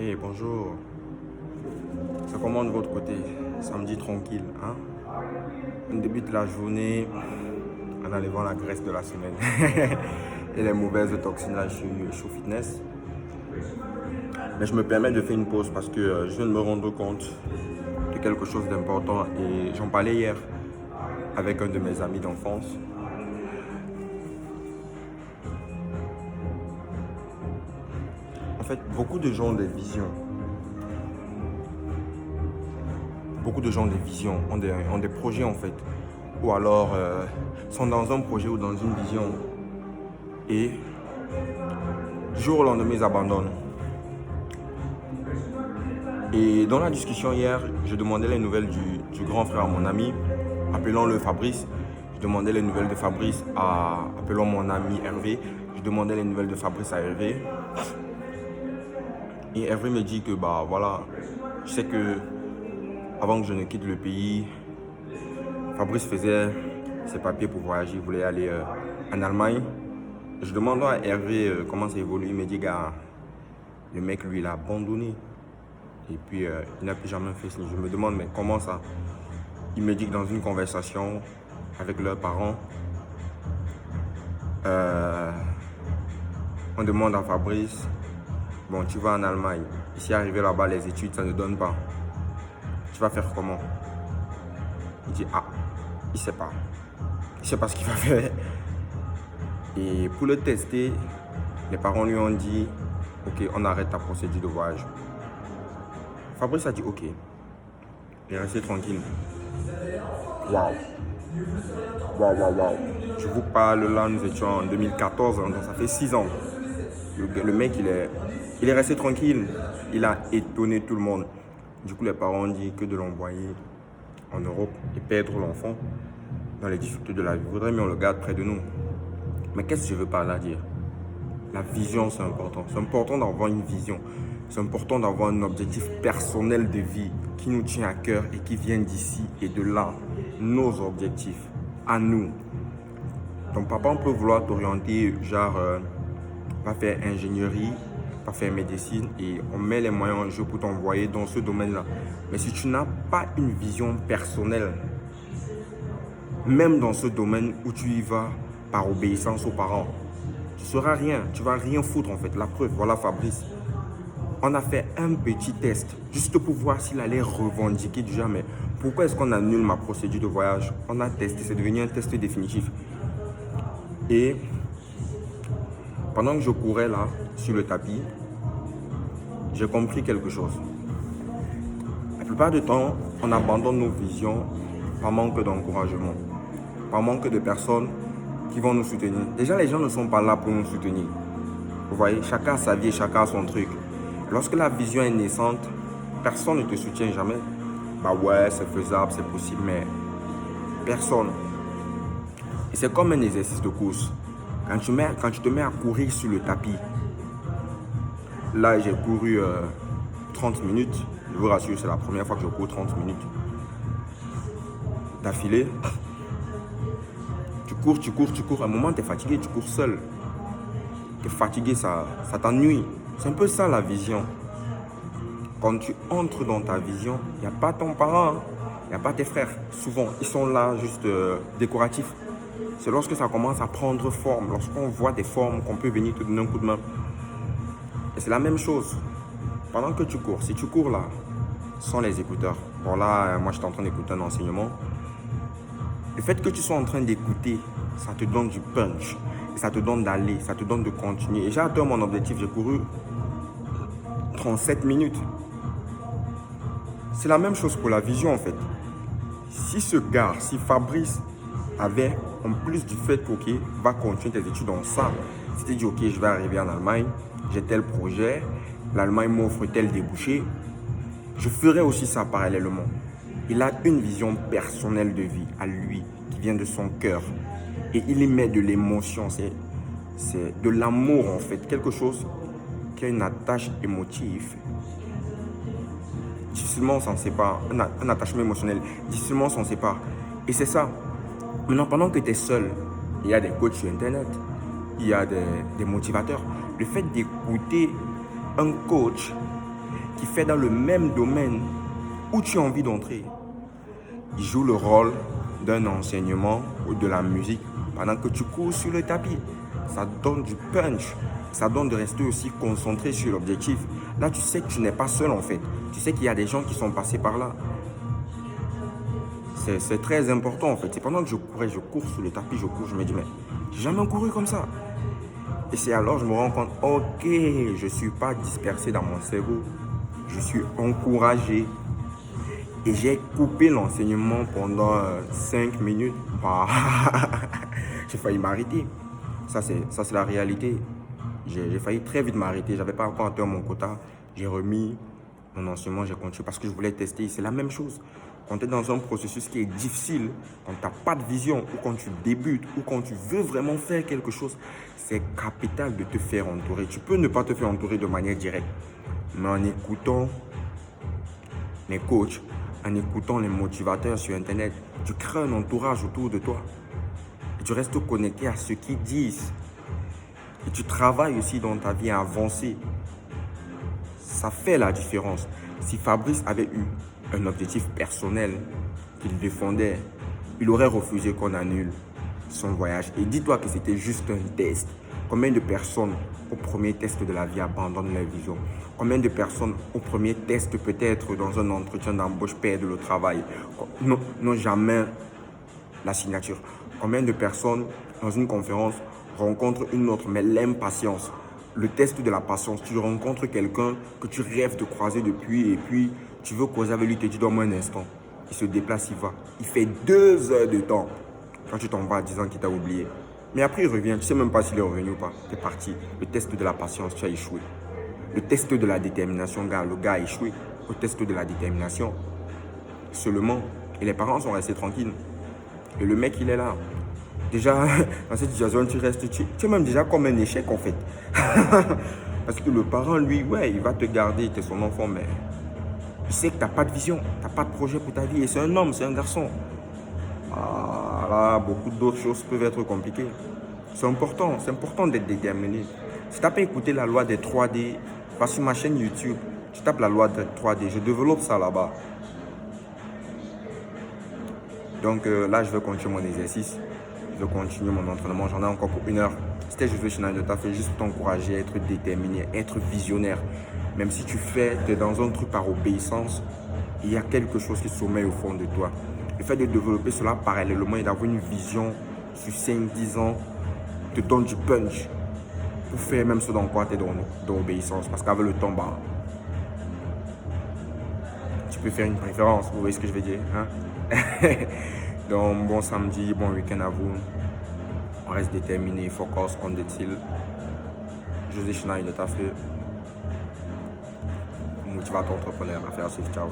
Hey, bonjour. Ça comment de votre côté? Samedi tranquille, hein? On débute la journée en enlevant la graisse de la semaine et les mauvaises toxines là, je suis au fitness. Mais je me permets de faire une pause parce que je viens de me rendre compte de quelque chose d'important et j'en parlais hier avec un de mes amis d'enfance. En fait, beaucoup de gens ont des visions. Beaucoup de gens ont des visions, ont des projets en fait. Ou alors sont dans un projet ou dans une vision. Et du jour au lendemain, ils abandonnent. Et dans la discussion hier, je demandais les nouvelles du grand frère à mon ami, appelons-le Fabrice. Je demandais les nouvelles de Fabrice à, appelons mon ami Hervé. Je demandais les nouvelles de Fabrice à Hervé. Et Hervé me dit que bah voilà, je sais que avant que je ne quitte le pays, Fabrice faisait ses papiers pour voyager, il voulait aller en Allemagne. Je demande à Hervé comment ça évolue. Il me dit, gars, le mec, lui, il a abandonné. Et puis, il n'a plus jamais fait signe. Je me demande, mais comment ça? Il me dit que dans une conversation avec leurs parents, on demande à Fabrice, bon, tu vas en Allemagne. Ici, arrivé là-bas, les études, ça ne donne pas. Tu vas faire comment? Il dit, ah, il ne sait pas. Il ne sait pas ce qu'il va faire. Et pour le tester, les parents lui ont dit, ok, on arrête ta procédure de voyage. Fabrice a dit, ok. Il est resté tranquille. Waouh. Waouh. Je vous parle là, nous étions en 2014, donc ça fait 6 ans. Le mec, il est resté tranquille. Il a étonné tout le monde. Du coup, les parents ont dit que de l'envoyer en Europe et perdre l'enfant dans les difficultés de la vie. Il vaudrait mieux on le garde près de nous. Mais qu'est-ce que je veux par là dire? La vision, c'est important. C'est important d'avoir une vision. C'est important d'avoir un objectif personnel de vie qui nous tient à cœur et qui vient d'ici et de là. Nos objectifs, à nous. Ton papa, on peut vouloir t'orienter, genre, va faire ingénierie, va faire médecine et on met les moyens en jeu pour t'envoyer dans ce domaine-là. Mais si tu n'as pas une vision personnelle, même dans ce domaine où tu y vas par obéissance aux parents, tu ne seras rien, tu ne vas rien foutre en fait. La preuve, voilà Fabrice. On a fait un petit test, juste pour voir s'il allait revendiquer du genre, mais pourquoi est-ce qu'on annule ma procédure de voyage? On a testé, c'est devenu un test définitif. Et pendant que je courais là, sur le tapis, j'ai compris quelque chose. La plupart du temps, on abandonne nos visions par manque d'encouragement, par manque de personnes qui vont nous soutenir. Déjà, les gens ne sont pas là pour nous soutenir. Vous voyez, chacun a sa vie, chacun a son truc. Lorsque la vision est naissante, personne ne te soutient jamais. Bah ouais, c'est faisable, c'est possible, mais personne. Et c'est comme un exercice de course. Quand tu te mets à courir sur le tapis, là j'ai couru 30 minutes. Je vous rassure, c'est la première fois que je cours 30 minutes d'affilée. Tu cours. À un moment, tu es fatigué, tu cours seul. Tu es fatigué, ça t'ennuie. C'est un peu ça la vision. Quand tu entres dans ta vision, il n'y a pas ton parent, il n'y a pas tes frères. Souvent, ils sont là juste décoratifs. C'est lorsque ça commence à prendre forme, lorsqu'on voit des formes qu'on peut venir te donner un coup de main. Et c'est la même chose. Pendant que tu cours, si tu cours là, sans les écouteurs. Bon là, moi j'étais en train d'écouter un enseignement. Le fait que tu sois en train d'écouter, ça te donne du punch. Ça te donne d'aller, ça te donne de continuer. Et j'ai atteint mon objectif, j'ai couru 37 minutes. C'est la même chose pour la vision en fait. Si si Fabrice avait, en plus du fait que, ok, va continuer tes études en ça, si tu dis, ok, je vais arriver en Allemagne, j'ai tel projet, l'Allemagne m'offre tel débouché, je ferai aussi ça parallèlement. Il a une vision personnelle de vie à lui, qui vient de son cœur. Et il y met de l'émotion, c'est de l'amour en fait, quelque chose qui a une attache émotive. Difficilement on s'en sépare, un attachement émotionnel, difficilement on s'en sépare. Et c'est ça. Maintenant, pendant que tu es seul, il y a des coachs sur Internet, il y a des motivateurs. Le fait d'écouter un coach qui fait dans le même domaine où tu as envie d'entrer. Il joue le rôle d'un enseignement ou de la musique pendant que tu cours sur le tapis. Ça donne du punch. Ça donne de rester aussi concentré sur l'objectif. Là, tu sais que tu n'es pas seul en fait. Tu sais qu'il y a des gens qui sont passés par là. C'est très important en fait. C'est pendant que je cours sur le tapis, je me dis, mais j'ai jamais couru comme ça. Et c'est alors que je me rends compte, ok, je ne suis pas dispersé dans mon cerveau. Je suis encouragé. Et j'ai coupé l'enseignement pendant 5 minutes. Bah, j'ai failli m'arrêter. Ça, c'est la réalité. J'ai failli très vite m'arrêter. Je n'avais pas encore atteint mon quota. J'ai remis mon enseignement, j'ai continué parce que je voulais tester. C'est la même chose. Quand tu es dans un processus qui est difficile, quand tu n'as pas de vision, ou quand tu débutes, ou quand tu veux vraiment faire quelque chose, c'est capital de te faire entourer. Tu peux ne pas te faire entourer de manière directe, mais en écoutant les coachs, en écoutant les motivateurs sur Internet, tu crées un entourage autour de toi. Et tu restes connecté à ce qu'ils disent. Et tu travailles aussi dans ta vie à avancer. Ça fait la différence. Si Fabrice avait eu un objectif personnel qu'il défendait, il aurait refusé qu'on annule son voyage. Et dis-toi que c'était juste un test. Combien de personnes au premier test de la vie abandonnent leur vision? Combien de personnes au premier test, peut-être dans un entretien d'embauche, perdent le travail, n'ont jamais la signature? Combien de personnes dans une conférence rencontrent une autre mais l'impatience? Le test de la patience, tu rencontres quelqu'un que tu rêves de croiser depuis et puis tu veux causer avec lui, tu te dis donne-moi un instant. Il se déplace, il va. Il fait 2 heures de temps quand tu t'en vas disant qu'il t'a oublié. Mais après il revient, tu ne sais même pas s'il est revenu ou pas. Tu es parti. Le test de la patience, tu as échoué. Le test de la détermination, le gars a échoué. Au test de la détermination, seulement. Et les parents sont restés tranquilles. Et le mec, il est là. Déjà, dans cette situation, tu es même déjà comme un échec en fait. Parce que le parent, lui, ouais, il va te garder, tu es son enfant, mais il sait que tu n'as pas de vision, tu n'as pas de projet pour ta vie. Et c'est un homme, c'est un garçon. Ah, là, beaucoup d'autres choses peuvent être compliquées. C'est important d'être déterminé. Si tu n'as pas écouté la loi des 3D, va sur ma chaîne YouTube, tu tapes la loi des 3D, je développe ça là-bas. Donc là, je vais continuer mon exercice. Je vais continuer mon entraînement. J'en ai encore pour 1 heure. C'était juste le Schneider, tu as fait juste t'encourager, être déterminé, être visionnaire. Même si tu es dans un truc par obéissance, il y a quelque chose qui sommeille au fond de toi. Le fait de développer cela parallèlement et d'avoir une vision sur 5-10 ans te donne du punch pour faire même ce dans quoi tu es dans l'obéissance. Parce qu'avec le temps, bah, tu peux faire une préférence. Vous voyez ce que je veux dire, hein? Donc, bon samedi, bon week-end à vous. On reste déterminé, focus on the till. José Schneider, t'as fait motivateur entrepreneur, affaire à suivre, ciao.